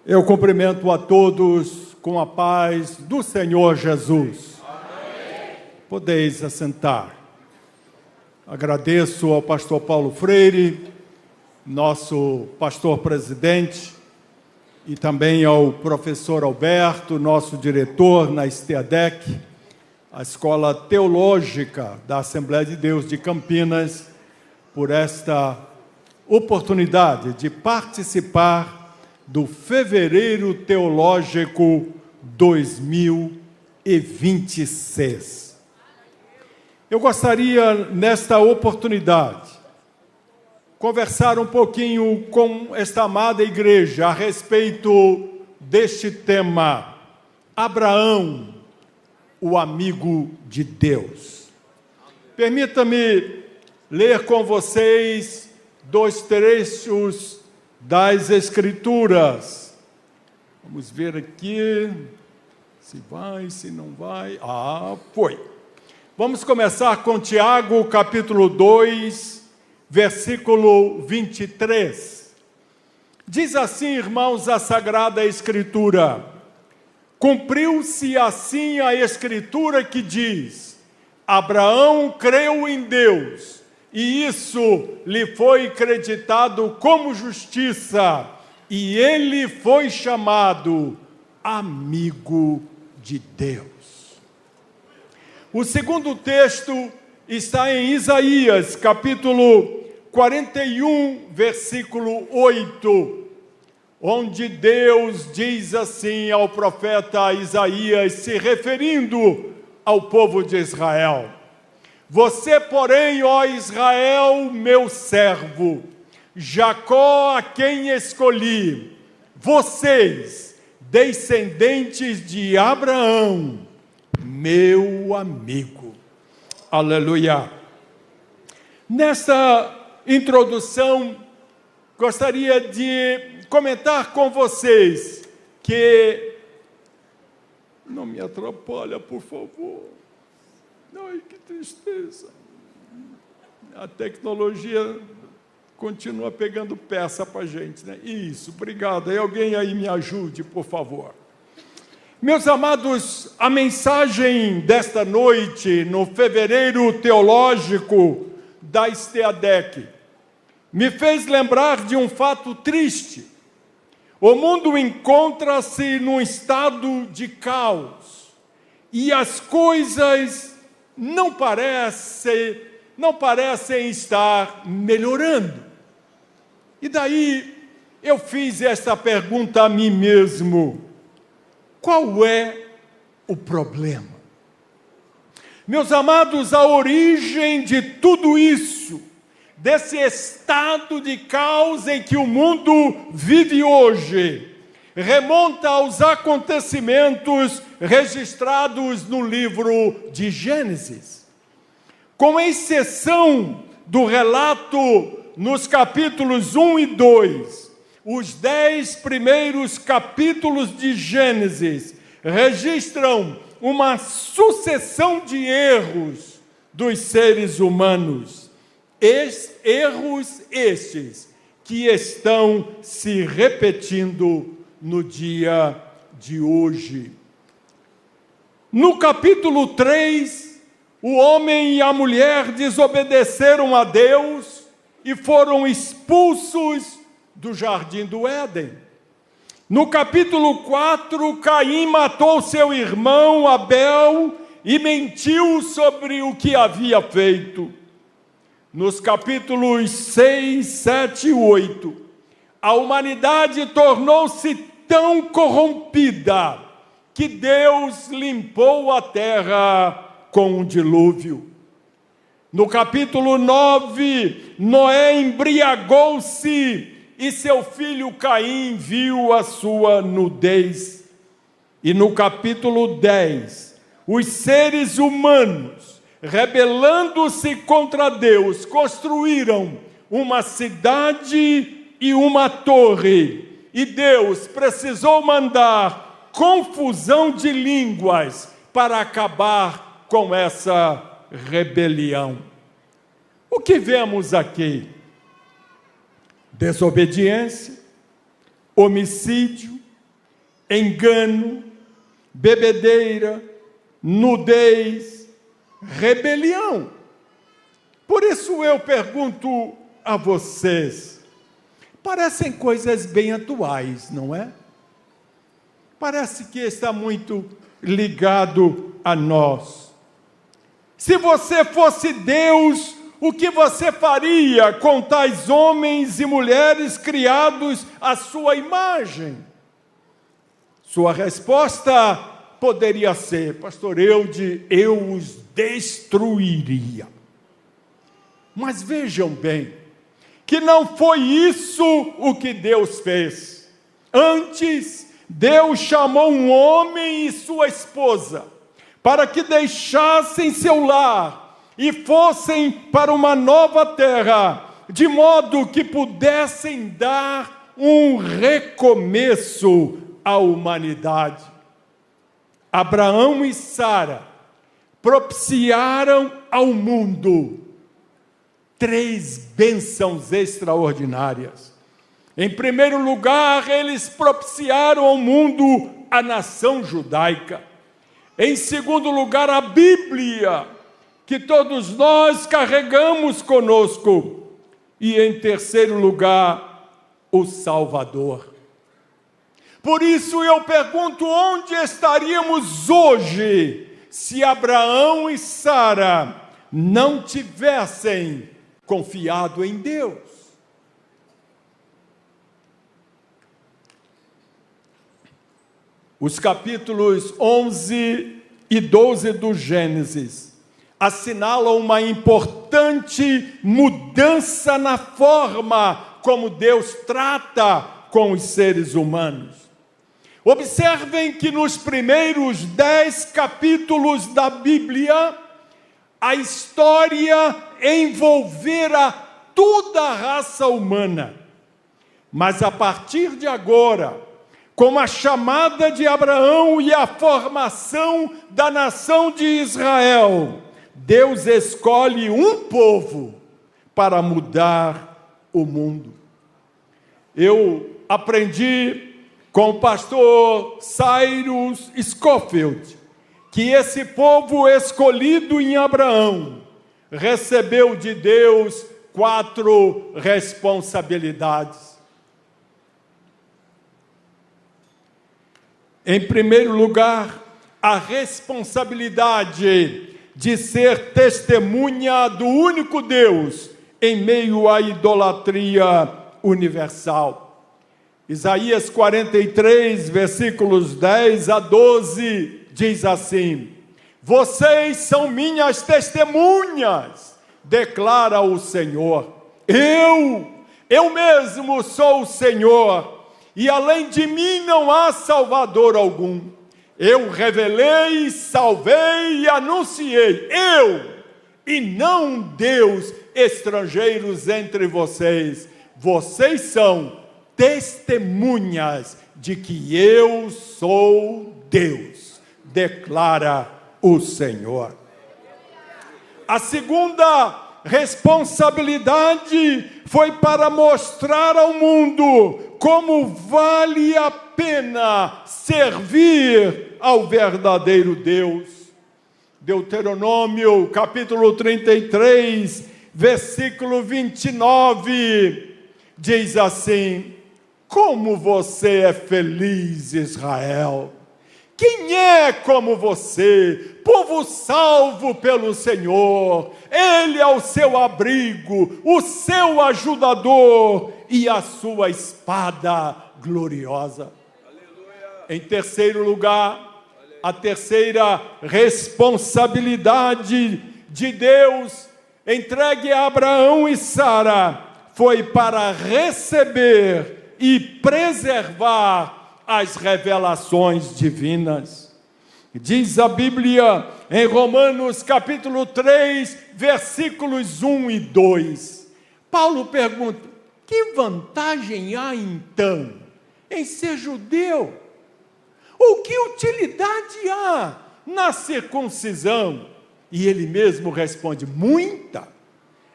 Eu cumprimento a todos com a paz do Senhor Jesus. Amém. Podeis assentar. Agradeço ao pastor Paulo Freire, nosso pastor presidente, e também ao professor Alberto, nosso diretor na STEADEC, a Escola Teológica da Assembleia de Deus de Campinas, por esta oportunidade de participar do Fevereiro Teológico 2026. Eu gostaria, nesta oportunidade, conversar um pouquinho com esta amada igreja a respeito deste tema: Abraão, o amigo de Deus. Permita-me ler com vocês dois trechos das Escrituras. Vamos ver aqui se vai, se não vai. Foi. Vamos começar com Tiago, capítulo 2, versículo 23. Diz assim, irmãos, a Sagrada Escritura: cumpriu-se assim a Escritura que diz: Abraão creu em Deus, e isso lhe foi creditado como justiça, e ele foi chamado amigo de Deus. O segundo texto está em Isaías, capítulo 41, versículo 8, onde Deus diz assim ao profeta Isaías, se referindo ao povo de Israel: você, porém, ó Israel, meu servo, Jacó, a quem escolhi, vocês, descendentes de Abraão, meu amigo. Aleluia. Nesta introdução, gostaria de comentar com vocês que... Não me atrapalha, por favor. Ai, que tristeza. A tecnologia continua pegando peça para a gente, né? Isso, obrigado. Aí alguém aí me ajude, por favor. Meus amados, a mensagem desta noite, no Fevereiro Teológico da STEADEC, me fez lembrar de um fato triste. O mundo encontra-se num estado de caos, e as coisas não parecem estar melhorando. E daí eu fiz esta pergunta a mim mesmo: qual é o problema? Meus amados, a origem de tudo isso, desse estado de caos em que o mundo vive hoje, remonta aos acontecimentos registrados no livro de Gênesis. Com exceção do relato nos capítulos 1 e 2, os 10 primeiros capítulos de Gênesis registram uma sucessão de erros dos seres humanos. Erros estes que estão se repetindo no dia de hoje. No capítulo 3, o homem e a mulher desobedeceram a Deus e foram expulsos do jardim do Éden. No capítulo 4, Caim matou seu irmão Abel e mentiu sobre o que havia feito. Nos capítulos 6, 7 e 8, a humanidade tornou-se tão corrompida que Deus limpou a terra com um dilúvio. No capítulo 9, Noé embriagou-se e seu filho Caim viu a sua nudez. E no capítulo 10, os seres humanos, rebelando-se contra Deus, construíram uma cidade e uma torre. E Deus precisou mandar confusão de línguas para acabar com essa rebelião. O que vemos aqui? Desobediência, homicídio, engano, bebedeira, nudez, rebelião. Por isso eu pergunto a vocês, parecem coisas bem atuais, não é? Parece que está muito ligado a nós. Se você fosse Deus, o que você faria com tais homens e mulheres criados à sua imagem? Sua resposta poderia ser: pastor Eude, eu os destruiria. Mas vejam bem, que não foi isso o que Deus fez. Antes, Deus chamou um homem e sua esposa para que deixassem seu lar e fossem para uma nova terra, de modo que pudessem dar um recomeço à humanidade. Abraão e Sara propiciaram ao mundo 3 bênçãos extraordinárias. Em primeiro lugar, eles propiciaram ao mundo a nação judaica. Em segundo lugar, a Bíblia, que todos nós carregamos conosco. E em terceiro lugar, o Salvador. Por isso eu pergunto, onde estaríamos hoje se Abraão e Sara não tivessem confiado em Deus? Os capítulos 11 e 12 do Gênesis assinalam uma importante mudança na forma como Deus trata com os seres humanos. Observem que nos primeiros 10 capítulos da Bíblia, a história envolvera toda a raça humana. Mas a partir de agora, com a chamada de Abraão e a formação da nação de Israel, Deus escolhe um povo para mudar o mundo. Eu aprendi com o pastor Cyrus Scofield que esse povo escolhido em Abraão recebeu de Deus 4 responsabilidades. Em primeiro lugar, a responsabilidade de ser testemunha do único Deus em meio à idolatria universal. Isaías 43, versículos 10 a 12, diz assim: vocês são minhas testemunhas, declara o Senhor. Eu mesmo sou o Senhor, e além de mim não há Salvador algum. Eu revelei, salvei e anunciei, e não Deus, estrangeiros entre vocês. Vocês são testemunhas de que eu sou Deus, declara o Senhor. A segunda responsabilidade foi para mostrar ao mundo como vale a pena servir ao verdadeiro Deus. Deuteronômio, capítulo 33, versículo 29, diz assim: como você é feliz, Israel! Quem é como você, povo salvo pelo Senhor? Ele é o seu abrigo, o seu ajudador e a sua espada gloriosa. Aleluia. Em terceiro lugar, a terceira responsabilidade de Deus entregue a Abraão e Sara foi para receber e preservar as revelações divinas. Diz a Bíblia em Romanos capítulo 3, versículos 1 e 2. Paulo pergunta: que vantagem há então em ser judeu? Ou que utilidade há na circuncisão? E ele mesmo responde: muita,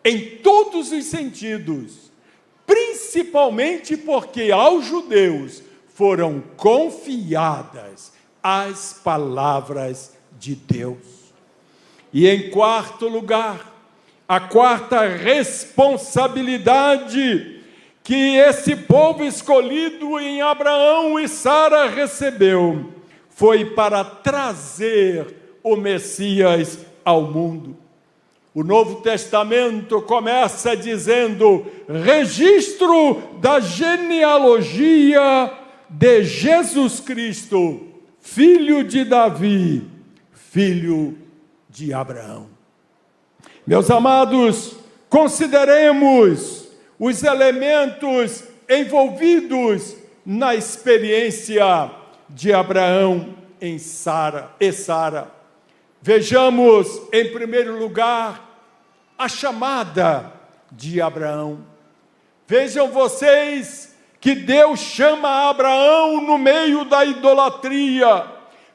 em todos os sentidos, principalmente porque aos judeus foram confiadas as palavras de Deus. E em quarto lugar, a quarta responsabilidade que esse povo escolhido em Abraão e Sara recebeu foi para trazer o Messias ao mundo. O Novo Testamento começa dizendo: registro da genealogia de Jesus Cristo, filho de Davi, filho de Abraão. Meus amados, consideremos os elementos envolvidos na experiência de Abraão e Sara. Vejamos, em primeiro lugar, a chamada de Abraão. Vejam vocês que Deus chama Abraão no meio da idolatria,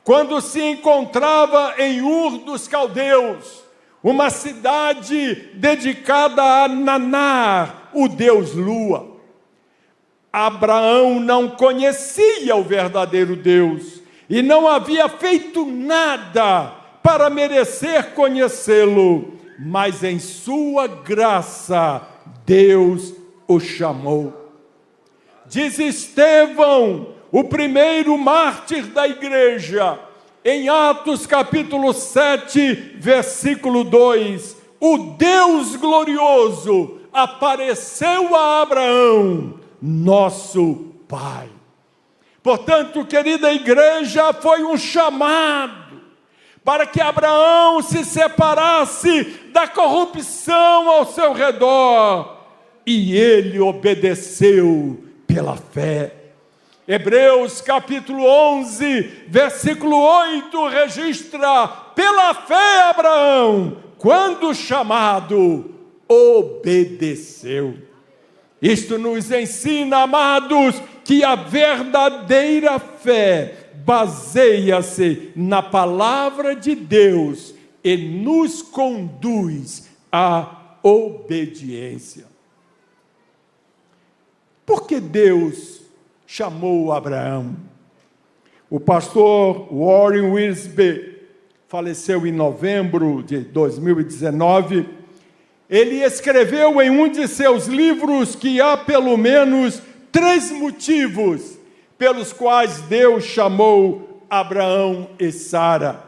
quando se encontrava em Ur dos Caldeus, uma cidade dedicada a Nanar, o deus Lua. Abraão não conhecia o verdadeiro Deus e não havia feito nada para merecer conhecê-lo, mas em sua graça Deus o chamou. Diz Estevão, o primeiro mártir da igreja, em Atos capítulo 7, versículo 2, o Deus glorioso apareceu a Abraão, nosso pai. Portanto, querida igreja, foi um chamado para que Abraão se separasse da corrupção ao seu redor, e ele obedeceu pela fé. Hebreus capítulo 11, versículo 8, registra: pela fé Abraão, quando chamado, obedeceu. Isto nos ensina, amados, que a verdadeira fé baseia-se na palavra de Deus e nos conduz à obediência. Por que Deus chamou Abraão? O pastor Warren Wiersbe faleceu em novembro de 2019. Ele escreveu em um de seus livros que há pelo menos 3 motivos pelos quais Deus chamou Abraão e Sara.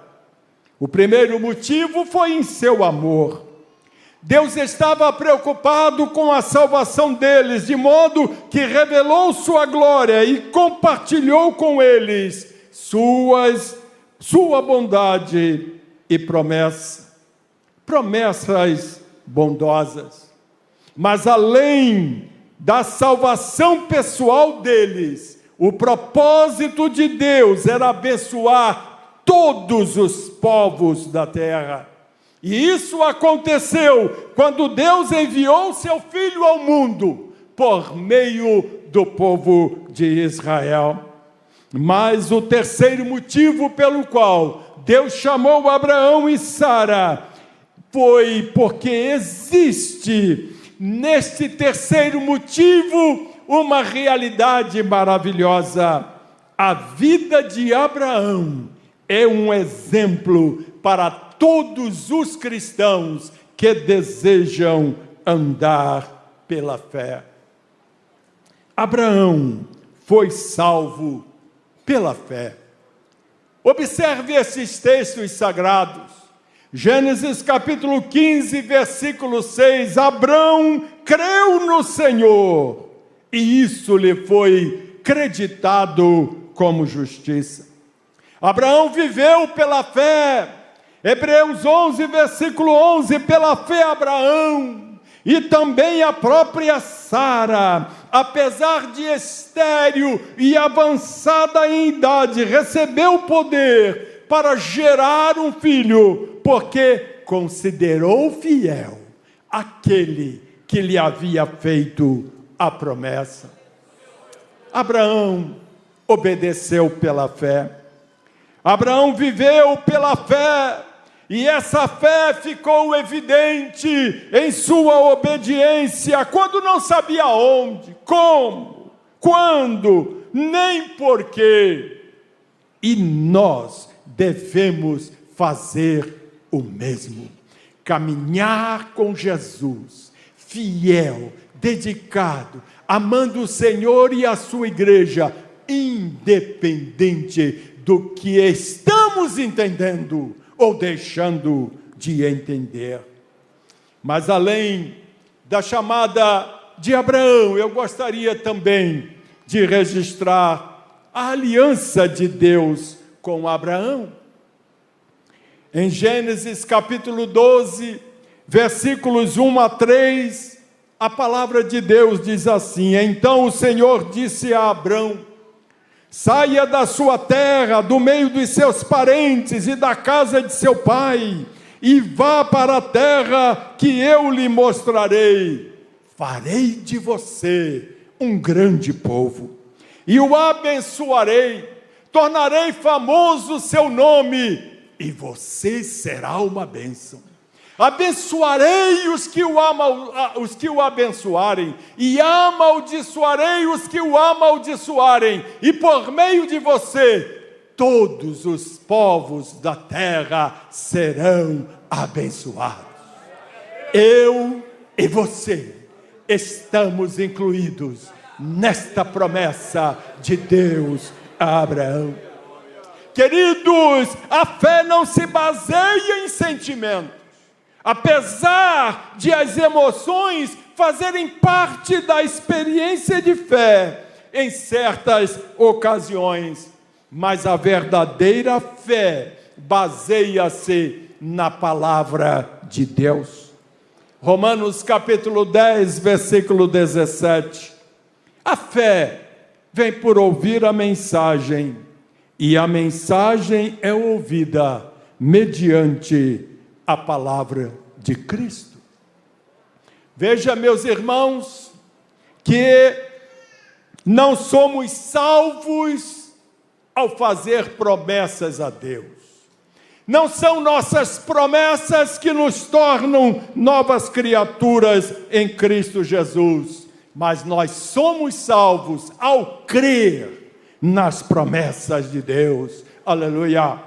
O primeiro motivo foi em seu amor. Deus estava preocupado com a salvação deles, de modo que revelou sua glória e compartilhou com eles sua bondade e promessas bondosas. Mas além da salvação pessoal deles, o propósito de Deus era abençoar todos os povos da terra. E isso aconteceu quando Deus enviou seu Filho ao mundo, por meio do povo de Israel. Mas o terceiro motivo pelo qual Deus chamou Abraão e Sara foi porque existe, neste terceiro motivo, uma realidade maravilhosa. A vida de Abraão é um exemplo para todos os cristãos que desejam andar pela fé. Abraão foi salvo pela fé. Observe esses textos sagrados. Gênesis capítulo 15, versículo 6. Abraão creu no Senhor, e isso lhe foi creditado como justiça. Abraão viveu pela fé. Hebreus 11, versículo 11, pela fé Abraão e também a própria Sara, apesar de estéril e avançada em idade, recebeu poder para gerar um filho, porque considerou fiel aquele que lhe havia feito a promessa. Abraão obedeceu pela fé. Abraão viveu pela fé, e essa fé ficou evidente em sua obediência, quando não sabia onde, como, quando, nem porquê. E nós devemos fazer o mesmo. Caminhar com Jesus, fiel, dedicado, amando o Senhor e a sua igreja, independente do que estamos entendendo ou deixando de entender. Mas além da chamada de Abraão, eu gostaria também de registrar a aliança de Deus com Abraão. Em Gênesis capítulo 12, versículos 1 a 3, a palavra de Deus diz assim: Então o Senhor disse a Abrão: saia da sua terra, do meio dos seus parentes e da casa de seu pai, e vá para a terra que eu lhe mostrarei. Farei de você um grande povo, e o abençoarei, tornarei famoso o seu nome, e você será uma bênção. Abençoarei os que o abençoarem, e amaldiçoarei os que o amaldiçoarem, e por meio de você, todos os povos da terra serão abençoados. Eu e você estamos incluídos nesta promessa de Deus a Abraão. Queridos, a fé não se baseia em sentimentos, apesar de as emoções fazerem parte da experiência de fé em certas ocasiões, mas a verdadeira fé baseia-se na palavra de Deus. Romanos capítulo 10, versículo 17. A fé vem por ouvir a mensagem, e a mensagem é ouvida mediante a palavra de Cristo. Veja, meus irmãos, que não somos salvos ao fazer promessas a Deus. Não são nossas promessas que nos tornam novas criaturas em Cristo Jesus, mas nós somos salvos ao crer nas promessas de Deus. Aleluia!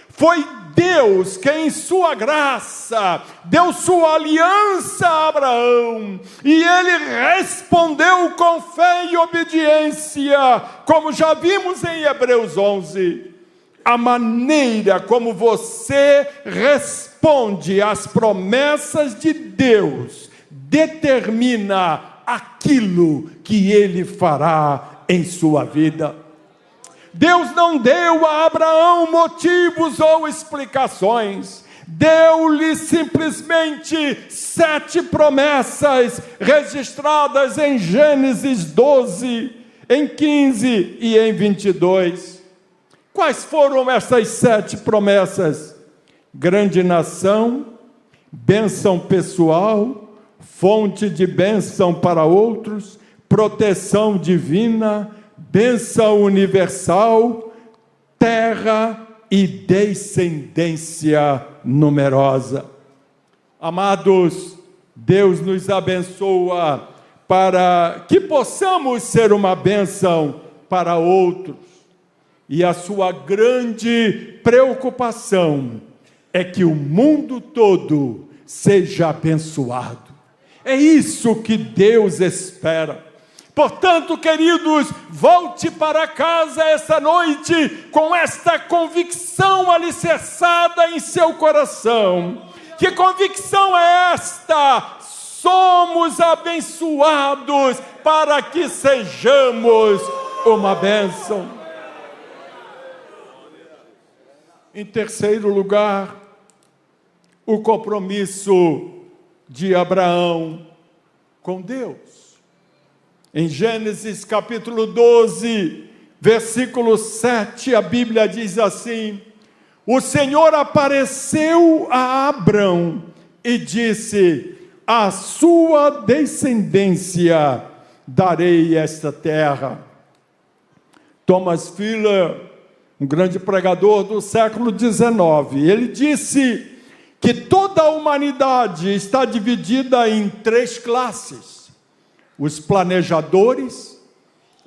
Foi Deus que em sua graça deu sua aliança a Abraão, e ele respondeu com fé e obediência, como já vimos em Hebreus 11. A maneira como você responde às promessas de Deus determina aquilo que ele fará em sua vida. Deus não deu a Abraão motivos ou explicações, deu-lhe simplesmente 7 promessas registradas em Gênesis 12, em 15 e em 22. Quais foram essas 7 promessas? Grande nação, bênção pessoal, fonte de bênção para outros, proteção divina, bênção universal, terra e descendência numerosa. Amados, Deus nos abençoa para que possamos ser uma bênção para outros. E a sua grande preocupação é que o mundo todo seja abençoado. É isso que Deus espera. Portanto, queridos, volte para casa esta noite com esta convicção alicerçada em seu coração. Que convicção é esta? Somos abençoados para que sejamos uma bênção. Em terceiro lugar, o compromisso de Abraão com Deus. Em Gênesis capítulo 12, versículo 7, a Bíblia diz assim: o Senhor apareceu a Abrão e disse: à sua descendência darei esta terra. Thomas Fuller, um grande pregador do século XIX, ele disse que toda a humanidade está dividida em 3 classes: os planejadores,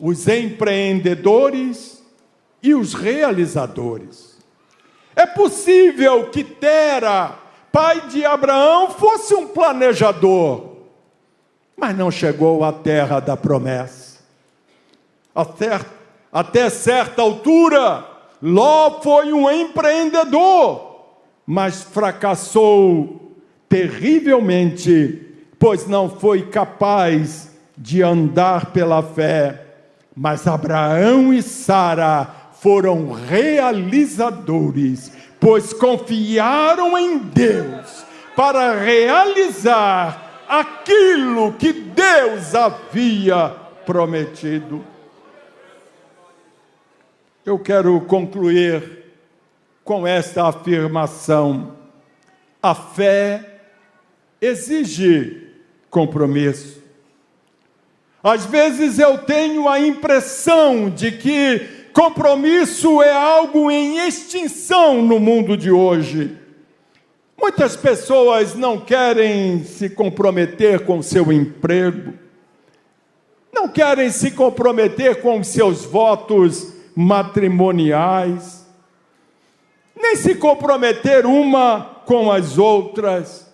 os empreendedores e os realizadores. É possível que Tera, pai de Abraão, fosse um planejador, mas não chegou à terra da promessa. Até certa altura, Ló foi um empreendedor, mas fracassou terrivelmente, pois não foi capaz de andar pela fé. Mas Abraão e Sara foram realizadores, pois confiaram em Deus para realizar aquilo que Deus havia prometido. Eu quero concluir com esta afirmação: a fé exige compromisso. Às vezes eu tenho a impressão de que compromisso é algo em extinção no mundo de hoje. Muitas pessoas não querem se comprometer com seu emprego, não querem se comprometer com seus votos matrimoniais, nem se comprometer uma com as outras.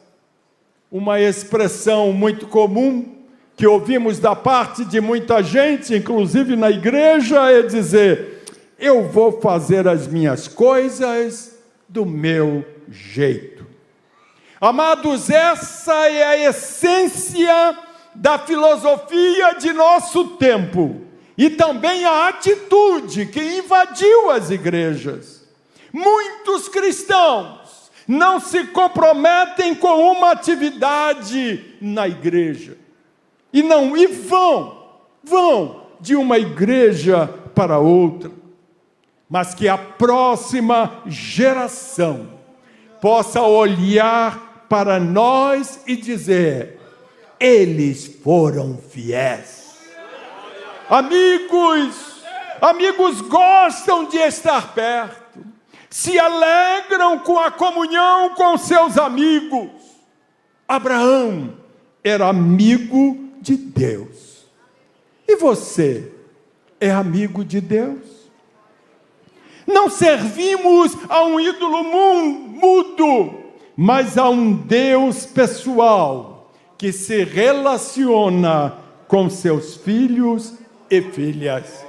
Uma expressão muito comum que ouvimos da parte de muita gente, inclusive na igreja, é dizer: eu vou fazer as minhas coisas do meu jeito. Amados, essa é a essência da filosofia de nosso tempo e também a atitude que invadiu as igrejas. Muitos cristãos não se comprometem com uma atividade na igreja e vão de uma igreja para outra, mas que a próxima geração possa olhar para nós e dizer: eles foram fiéis. Amigos gostam de estar perto, se alegram com a comunhão com seus amigos. Abraão era amigo de Deus. E você é amigo de Deus? Não servimos a um ídolo mudo, mas a um Deus pessoal, que se relaciona com seus filhos e filhas.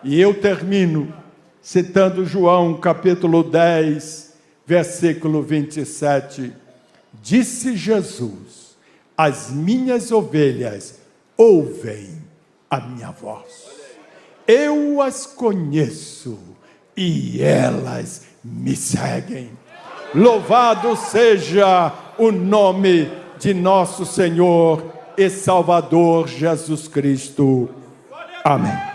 E eu termino citando João capítulo 10, versículo 27. Disse Jesus: as minhas ovelhas ouvem a minha voz. Eu as conheço e elas me seguem. Louvado seja o nome de nosso Senhor e Salvador Jesus Cristo. Amém.